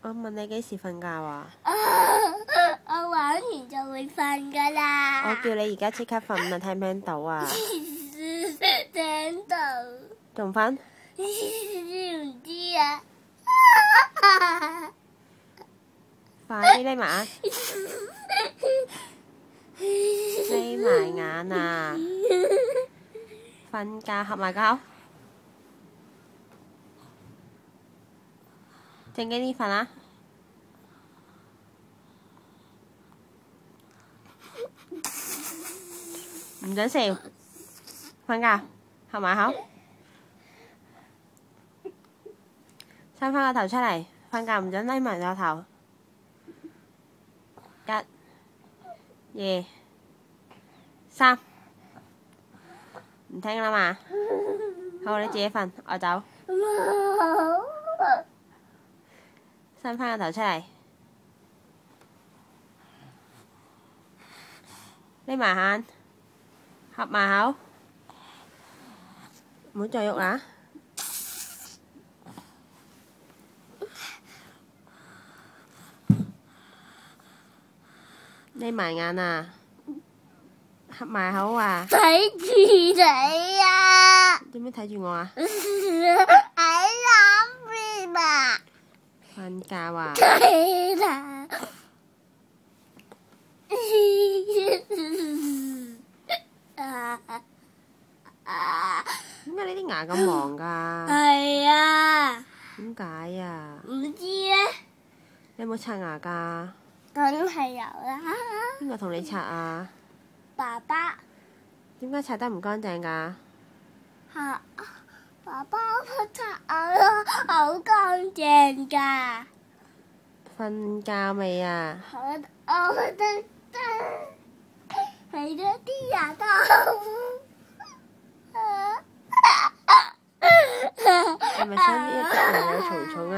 我問你幾時瞓覺啊？我玩完就會瞓噶啦。我叫你而家即刻瞓啊！聽唔聽到啊？聽到。仲瞓？知唔知啊？快啲匿埋啊！眯埋眼啊！瞓覺合埋個口，正經啲瞓啊！唔准笑，瞓覺合埋口，伸返個頭出嚟，瞓覺唔准匿埋個頭。1、2、3，唔聽啦嘛？好，你自己瞓，我走。伸返個頭出嚟，匿埋眼，合埋口，唔好再喐啦。匿埋眼啊，合埋口啊！睇住你啊！做咩睇住我啊？喺諗邊啊？瞓覺啊！係啦。點解你啲牙咁黃㗎？係啊。點解啊？唔知咧。你有冇刷牙㗎？梗係有啦。邊個同你刷啊？爸爸。點解刷得唔乾淨㗎？爸爸刷牙好乾淨㗎。瞓覺未啊？我覺得係咗啲牙膏。係咪身邊一直有蟲蟲啊？